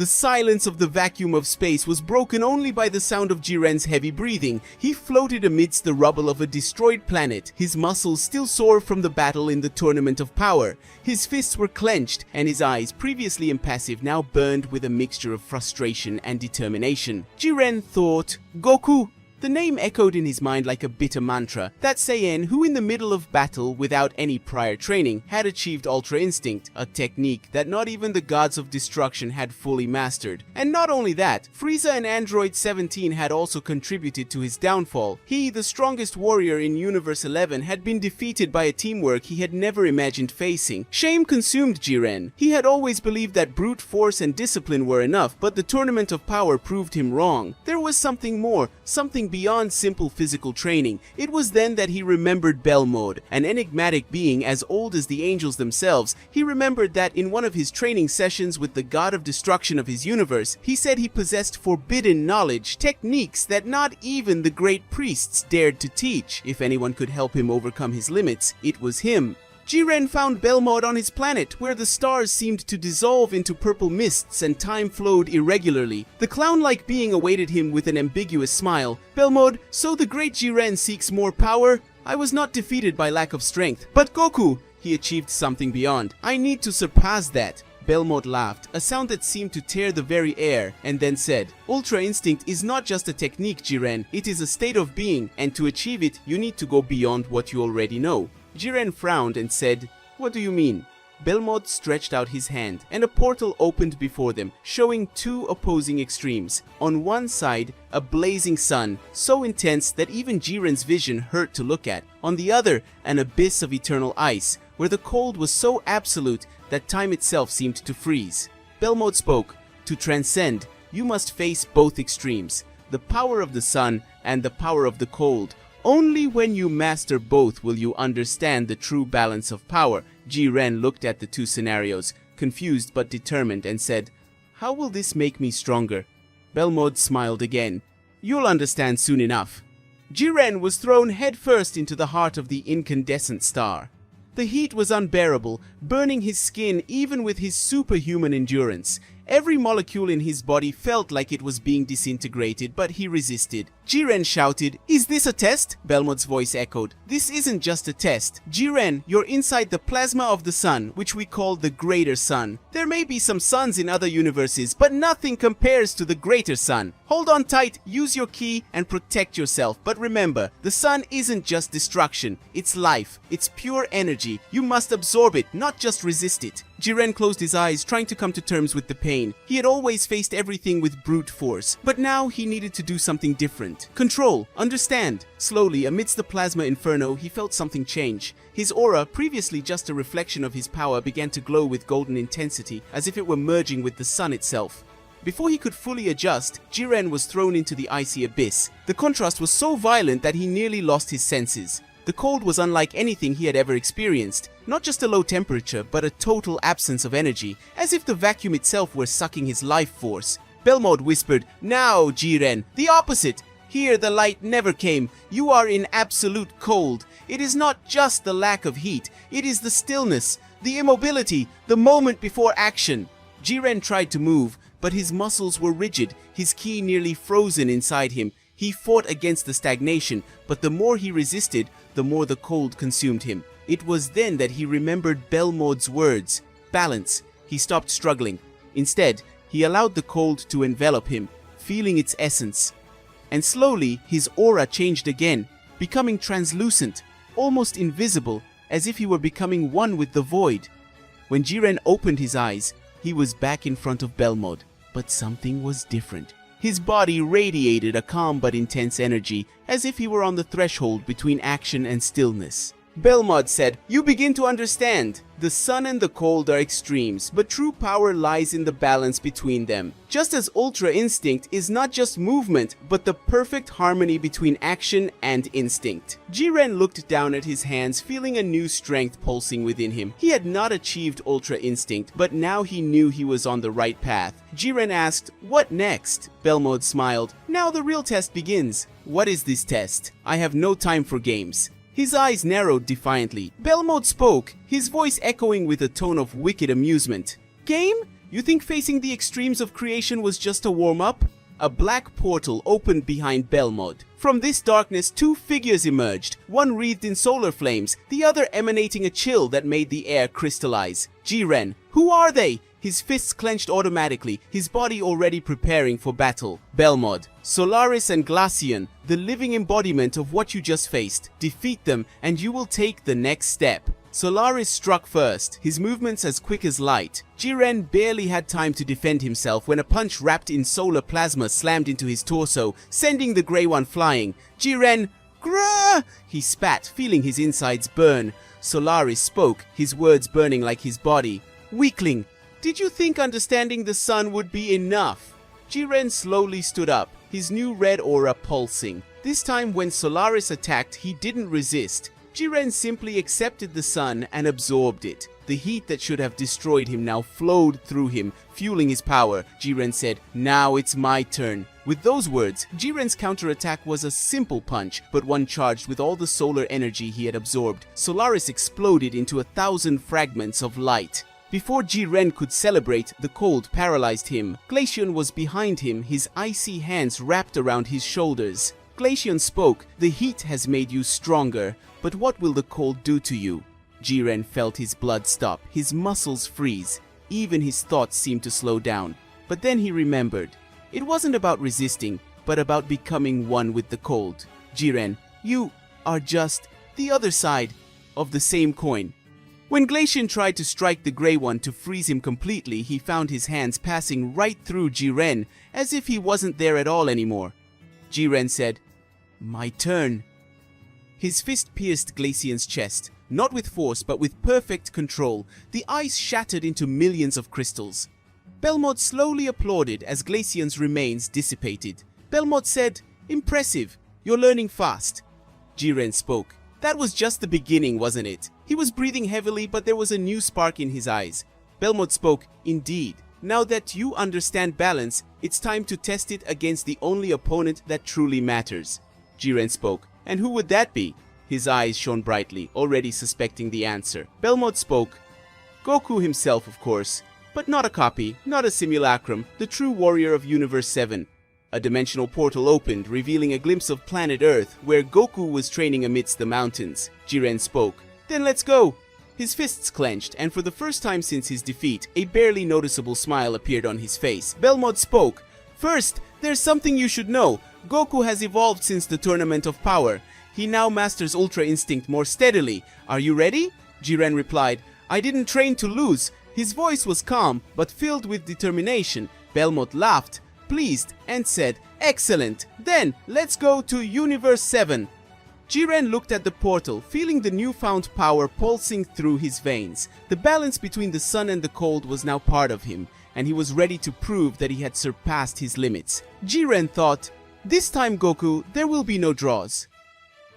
The silence of the vacuum of space was broken only by the sound of Jiren's heavy breathing. He floated amidst the rubble of a destroyed planet, his muscles still sore from the battle in the tournament of power. His fists were clenched, and his eyes, previously impassive, now burned with a mixture of frustration and determination. Jiren thought, "Goku!" The name echoed in his mind like a bitter mantra. That Saiyan, who in the middle of battle, without any prior training, had achieved Ultra Instinct, a technique that not even the gods of destruction had fully mastered. And not only that, Frieza and Android 17 had also contributed to his downfall. He, the strongest warrior in Universe 11, had been defeated by a teamwork he had never imagined facing. Shame consumed Jiren. He had always believed that brute force and discipline were enough, but the Tournament of Power proved him wrong. There was something more, something beyond simple physical training. It was then that he remembered Belmod, an enigmatic being as old as the angels themselves. He remembered that in one of his training sessions with the god of destruction of his universe, he said he possessed forbidden knowledge, techniques that not even the great priests dared to teach. If anyone could help him overcome his limits, it was him. Jiren found Belmod on his planet, where the stars seemed to dissolve into purple mists and time flowed irregularly. The clown-like being awaited him with an ambiguous smile. "Belmod, so the great Jiren seeks more power? I was not defeated by lack of strength. But Goku, he achieved something beyond. I need to surpass that." Belmod laughed, a sound that seemed to tear the very air, and then said, "Ultra Instinct is not just a technique, Jiren. It is a state of being, and to achieve it, you need to go beyond what you already know." Jiren frowned and said, "What do you mean?" Belmod stretched out his hand, and a portal opened before them, showing two opposing extremes. On one side, a blazing sun, so intense that even Jiren's vision hurt to look at. On the other, an abyss of eternal ice, where the cold was so absolute that time itself seemed to freeze. Belmod spoke, "To transcend, you must face both extremes, the power of the sun and the power of the cold. Only when you master both will you understand the true balance of power." Jiren looked at the two scenarios, confused but determined, and said, "How will this make me stronger?" Belmod smiled again. "You'll understand soon enough." Jiren was thrown headfirst into the heart of the incandescent star. The heat was unbearable, burning his skin even with his superhuman endurance. Every molecule in his body felt like it was being disintegrated, but he resisted. Jiren shouted, "Is this a test?" Belmod's voice echoed, "This isn't just a test. Jiren, you're inside the plasma of the sun, which we call the greater sun. There may be some suns in other universes, but nothing compares to the greater sun. Hold on tight, use your ki, and protect yourself. But remember, the sun isn't just destruction. It's life. It's pure energy. You must absorb it, not just resist it." Jiren closed his eyes, trying to come to terms with the pain. He had always faced everything with brute force, but now he needed to do something different. Control, understand. Slowly, amidst the plasma inferno, he felt something change. His aura, previously just a reflection of his power, began to glow with golden intensity, as if it were merging with the sun itself. Before he could fully adjust, Jiren was thrown into the icy abyss. The contrast was so violent that he nearly lost his senses. The cold was unlike anything he had ever experienced. Not just a low temperature, but a total absence of energy, as if the vacuum itself were sucking his life force. Belmod whispered, "Now, Jiren, the opposite. Here the light never came. You are in absolute cold. It is not just the lack of heat, it is the stillness, the immobility, the moment before action." Jiren tried to move, but his muscles were rigid, his ki nearly frozen inside him. He fought against the stagnation, but the more he resisted, the more the cold consumed him. It was then that he remembered Belmod's words. Balance. He stopped struggling. Instead, he allowed the cold to envelop him, feeling its essence. And slowly, his aura changed again, becoming translucent, almost invisible, as if he were becoming one with the void. When Jiren opened his eyes, he was back in front of Belmod, but something was different. His body radiated a calm but intense energy, as if he were on the threshold between action and stillness. Belmod said, "You begin to understand. The sun and the cold are extremes, but true power lies in the balance between them. Just as Ultra Instinct is not just movement, but the perfect harmony between action and instinct." Jiren looked down at his hands, feeling a new strength pulsing within him. He had not achieved Ultra Instinct, but now he knew he was on the right path. Jiren asked, "What next?" Belmod smiled. "Now the real test begins." "What is this test? I have no time for games." His eyes narrowed defiantly. Belmod spoke, his voice echoing with a tone of wicked amusement. "Game? You think facing the extremes of creation was just a warm-up? A black portal opened behind Belmod. From this darkness, two figures emerged, one wreathed in solar flames, the other emanating a chill that made the air crystallize. Jiren. Who are they? His fists clenched automatically, his body already preparing for battle. Belmod. Solaris and Glaceon, the living embodiment of what you just faced. Defeat them and you will take the next step. Solaris struck first, his movements as quick as light. Jiren barely had time to defend himself when a punch wrapped in solar plasma slammed into his torso, sending the Grey One flying. Jiren, grrr! He spat, feeling his insides burn. Solaris spoke, his words burning like his body. Weakling, did you think understanding the sun would be enough? Jiren slowly stood up, his new red aura pulsing. This time when Solaris attacked, he didn't resist. Jiren simply accepted the sun and absorbed it. The heat that should have destroyed him now flowed through him, fueling his power. Jiren said, "Now it's my turn." With those words, Jiren's counterattack was a simple punch, but one charged with all the solar energy he had absorbed. Solaris exploded into 1,000 fragments of light. Before Jiren could celebrate, the cold paralyzed him. Glaceon was behind him, his icy hands wrapped around his shoulders. Glaceon spoke, "The heat has made you stronger, but what will the cold do to you?" Jiren felt his blood stop, his muscles freeze. Even his thoughts seemed to slow down. But then he remembered. It wasn't about resisting, but about becoming one with the cold. Jiren, you are just the other side of the same coin. When Glaceon tried to strike the Grey One to freeze him completely, he found his hands passing right through Jiren, as if he wasn't there at all anymore. Jiren said, "My turn." His fist pierced Glaceon's chest, not with force but with perfect control. The ice shattered into millions of crystals. Belmod slowly applauded as Glaceon's remains dissipated. Belmod said, "Impressive, you're learning fast." Jiren spoke. That was just the beginning, wasn't it? He was breathing heavily, but there was a new spark in his eyes. Belmod spoke, "Indeed. Now that you understand balance, it's time to test it against the only opponent that truly matters." Jiren spoke. "And who would that be?" His eyes shone brightly, already suspecting the answer. Belmod spoke. "Goku himself, of course. But not a copy, not a simulacrum, the true warrior of Universe 7. A dimensional portal opened, revealing a glimpse of planet Earth, where Goku was training amidst the mountains. Jiren spoke. "Then let's go." His fists clenched, and for the first time since his defeat, a barely noticeable smile appeared on his face. Belmod spoke. "First, there's something you should know. Goku has evolved since the Tournament of Power. He now masters Ultra Instinct more steadily. Are you ready?" Jiren replied, "I didn't train to lose." His voice was calm, but filled with determination. Belmod laughed, pleased, and said, "Excellent. Then, let's go to Universe 7. Jiren looked at the portal, feeling the newfound power pulsing through his veins. The balance between the sun and the cold was now part of him, and he was ready to prove that he had surpassed his limits. Jiren thought, "This time, Goku, there will be no draws."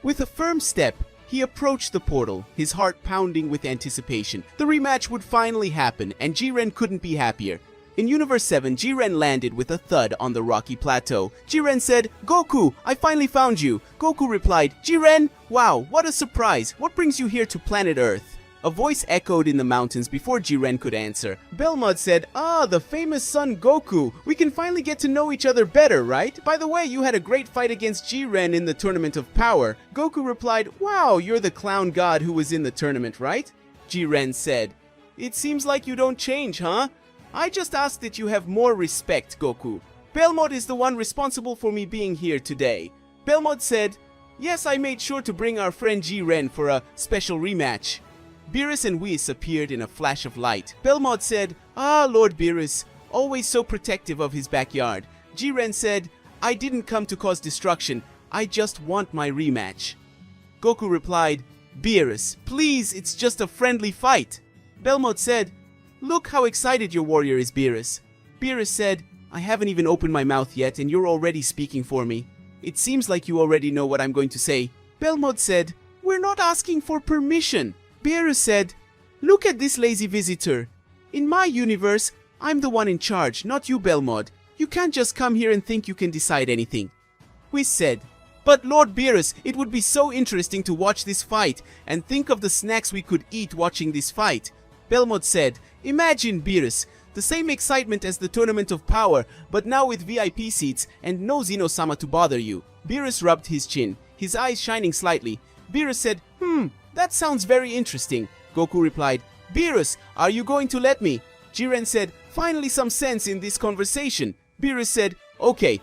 With a firm step, he approached the portal, his heart pounding with anticipation. The rematch would finally happen, and Jiren couldn't be happier. In Universe 7, Jiren landed with a thud on the rocky plateau. Jiren said, "Goku, I finally found you." Goku replied, "Jiren, wow, what a surprise. What brings you here to planet Earth?" A voice echoed in the mountains before Jiren could answer. Belmod said, "Ah, the famous son Goku. We can finally get to know each other better, right? By the way, you had a great fight against Jiren in the Tournament of Power." Goku replied, "Wow, you're the clown god who was in the tournament, right?" Jiren said, "It seems like you don't change, huh? I just ask that you have more respect, Goku. Belmod is the one responsible for me being here today." Belmod said, "Yes, I made sure to bring our friend Jiren for a special rematch." Beerus and Whis appeared in a flash of light. Belmod said, "Ah, Lord Beerus, always so protective of his backyard." Jiren said, "I didn't come to cause destruction, I just want my rematch." Goku replied, "Beerus, please, it's just a friendly fight." Belmod said, "Look how excited your warrior is, Beerus." Beerus said, "I haven't even opened my mouth yet and you're already speaking for me. It seems like you already know what I'm going to say." Belmod said, "We're not asking for permission." Beerus said, "Look at this lazy visitor. In my universe, I'm the one in charge, not you, Belmod. You can't just come here and think you can decide anything." Whis said, "But Lord Beerus, it would be so interesting to watch this fight, and think of the snacks we could eat watching this fight." Belmod said, "Imagine, Beerus, The same excitement as the Tournament of Power, but now with VIP seats and no Xeno-sama to bother you. Beerus rubbed his chin, his eyes shining slightly. Beerus said, that sounds very interesting. Goku replied, Beerus, are you going to let me? Jiren said, finally some sense in this conversation. Beerus said, okay,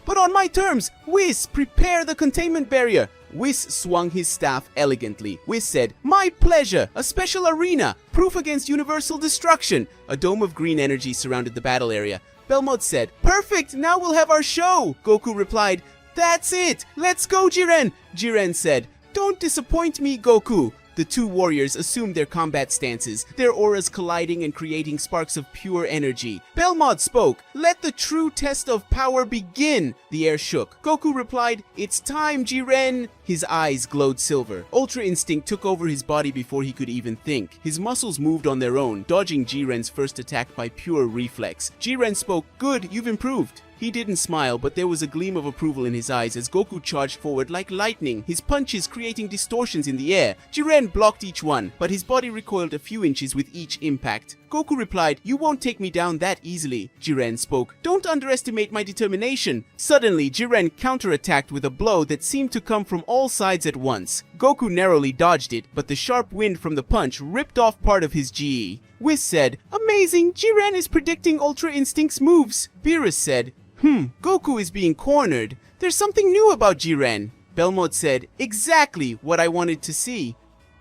but on my terms. Whis, prepare the containment barrier. Whis swung his staff elegantly. Whis said, my pleasure, a special arena, proof against universal destruction. A dome of green energy surrounded the battle area. Belmod said, perfect, now we'll have our show. Goku replied, that's it, let's go Jiren. Jiren said, don't disappoint me, Goku. The two warriors assumed their combat stances, their auras colliding and creating sparks of pure energy. Belmod spoke, let the true test of power begin. The air shook. Goku replied, it's time, Jiren. His eyes glowed silver. Ultra Instinct took over his body before he could even think. His muscles moved on their own, dodging Jiren's first attack by pure reflex. Jiren spoke, good, you've improved. He didn't smile, but there was a gleam of approval in his eyes as Goku charged forward like lightning, his punches creating distortions in the air. Jiren blocked each one, but his body recoiled a few inches with each impact. Goku replied, you won't take me down that easily. Jiren spoke, don't underestimate my determination. Suddenly, Jiren counterattacked with a blow that seemed to come from all sides at once. Goku narrowly dodged it, but the sharp wind from the punch ripped off part of his GE. Whis said, amazing, Jiren is predicting Ultra Instinct's moves. Beerus said, Goku is being cornered. There's something new about Jiren. Belmod said, exactly what I wanted to see.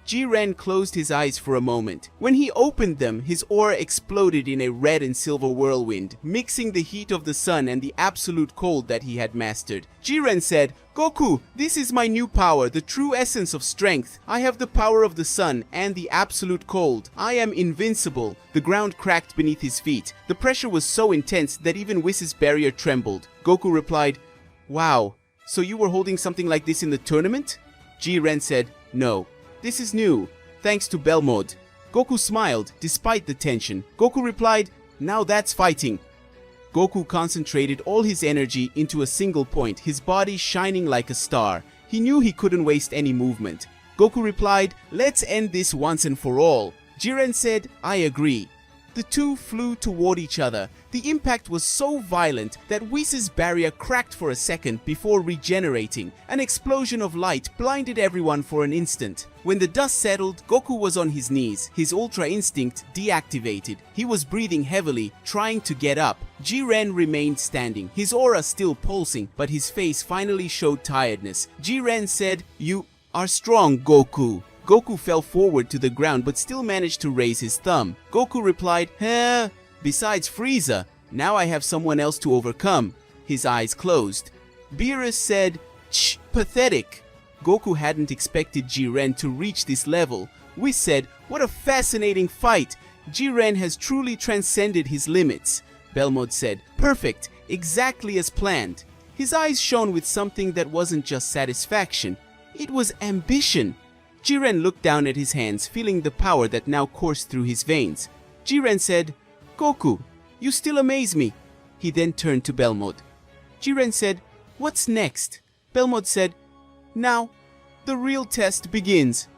Jiren closed his eyes for a moment. When he opened them, his aura exploded in a red and silver whirlwind, mixing the heat of the sun and the absolute cold that he had mastered. Jiren said, Goku, this is my new power, the true essence of strength. I have the power of the sun and the absolute cold. I am invincible. The ground cracked beneath his feet. The pressure was so intense that even Whis' barrier trembled. Goku replied, wow, so you were holding something like this in the tournament? Jiren said, no. This is new, thanks to Belmod. Goku smiled, despite the tension. Goku replied, now that's fighting. Goku concentrated all his energy into a single point, his body shining like a star. He knew he couldn't waste any movement. Goku replied, let's end this once and for all. Jiren said, I agree. The two flew toward each other. The impact was so violent that Whis' barrier cracked for a second before regenerating. An explosion of light blinded everyone for an instant. When the dust settled, Goku was on his knees, his Ultra Instinct deactivated. He was breathing heavily, trying to get up. Jiren remained standing, his aura still pulsing, but his face finally showed tiredness. Jiren said, you are strong, Goku. Goku fell forward to the ground but still managed to raise his thumb. Goku replied, besides Frieza, now I have someone else to overcome. His eyes closed. Beerus said, pathetic. Goku hadn't expected Jiren to reach this level. Whis said, what a fascinating fight. Jiren has truly transcended his limits. Belmod said, perfect, exactly as planned. His eyes shone with something that wasn't just satisfaction. It was ambition. Jiren looked down at his hands, feeling the power that now coursed through his veins. Jiren said, Goku, you still amaze me. He then turned to Belmod. Jiren said, what's next? Belmod said, now, the real test begins.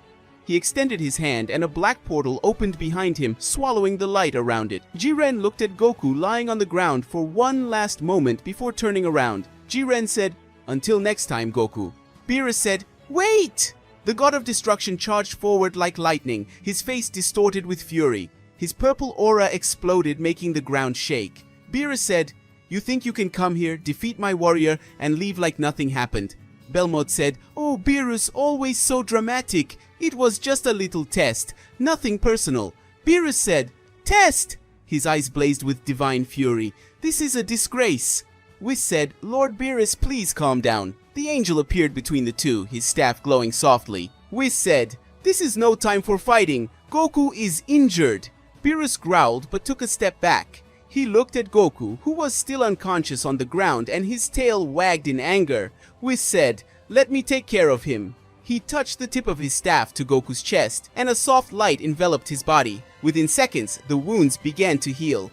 He extended his hand and a black portal opened behind him, swallowing the light around it. Jiren looked at Goku lying on the ground for one last moment before turning around. Jiren said, until next time, Goku. Beerus said, wait! The god of destruction charged forward like lightning, his face distorted with fury. His purple aura exploded, making the ground shake. Beerus said, you think you can come here, defeat my warrior, and leave like nothing happened? Belmod said, oh, Beerus, always so dramatic. It was just a little test, nothing personal. Beerus said, test! His eyes blazed with divine fury. This is a disgrace. Whis said, Lord Beerus, please calm down. The angel appeared between the two, his staff glowing softly. Whis said, this is no time for fighting. Goku is injured. Beerus growled but took a step back. He looked at Goku, who was still unconscious on the ground, and his tail wagged in anger. Whis said, let me take care of him. He touched the tip of his staff to Goku's chest, and a soft light enveloped his body. Within seconds, the wounds began to heal.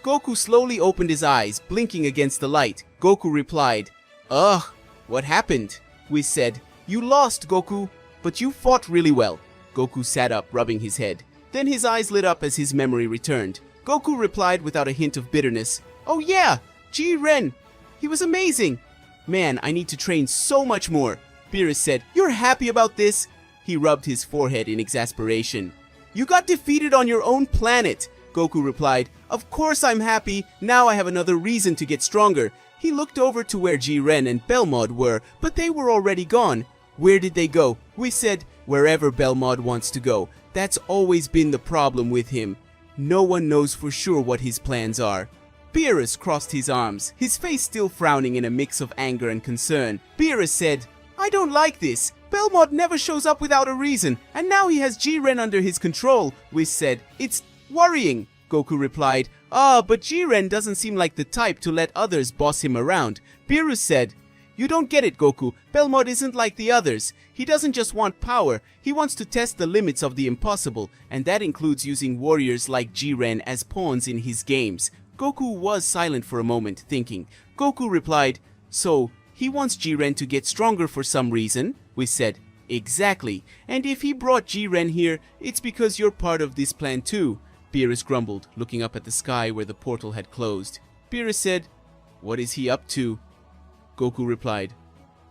Goku slowly opened his eyes, blinking against the light. Goku replied, ugh. What happened? Whis said, you lost, Goku, but you fought really well. Goku sat up, rubbing his head. Then his eyes lit up as his memory returned. Goku replied without a hint of bitterness. Oh yeah, Jiren! He was amazing! Man, I need to train so much more. Beerus said, You're happy about this? He rubbed his forehead in exasperation. You got defeated on your own planet, Goku replied. Of course I'm happy, now I have another reason to get stronger. He looked over to where Jiren and Belmod were, but they were already gone. Where did they go? We said, wherever Belmod wants to go. That's always been the problem with him. No one knows for sure what his plans are. Beerus crossed his arms, his face still frowning in a mix of anger and concern. Beerus said, I don't like this. Belmod never shows up without a reason, and now he has Jiren under his control. Whis said, It's worrying. Goku replied, but Jiren doesn't seem like the type to let others boss him around. Beerus said, You don't get it, Goku. Belmod isn't like the others. He doesn't just want power, he wants to test the limits of the impossible, and that includes using warriors like Jiren as pawns in his games. Goku was silent for a moment, thinking. Goku replied, So, he wants Jiren to get stronger for some reason? We said, Exactly. And if he brought Jiren here, it's because you're part of this plan too. Beerus grumbled, looking up at the sky where the portal had closed. Beerus said, What is he up to? Goku replied,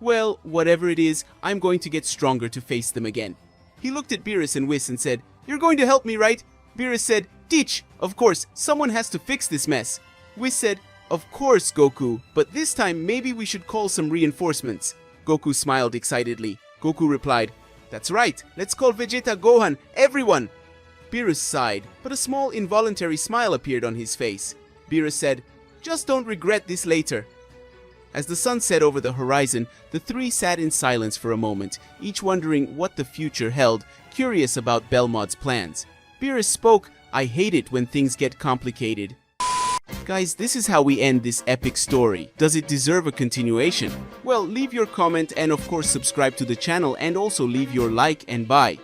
Well, whatever it is, I'm going to get stronger to face them again. He looked at Beerus and Whis and said, You're going to help me, right? Beerus said, Teach! Of course, someone has to fix this mess. Whis said, Of course, Goku, but this time maybe we should call some reinforcements. Goku smiled excitedly. Goku replied, That's right, let's call Vegeta, Gohan, everyone! Beerus sighed, but a small involuntary smile appeared on his face. Beerus said, Just don't regret this later. As the sun set over the horizon, the three sat in silence for a moment, each wondering what the future held, curious about Belmod's plans. Beerus spoke, I hate it when things get complicated. Guys, this is how we end this epic story. Does it deserve a continuation? Well, leave your comment and of course subscribe to the channel and also leave your like and bye.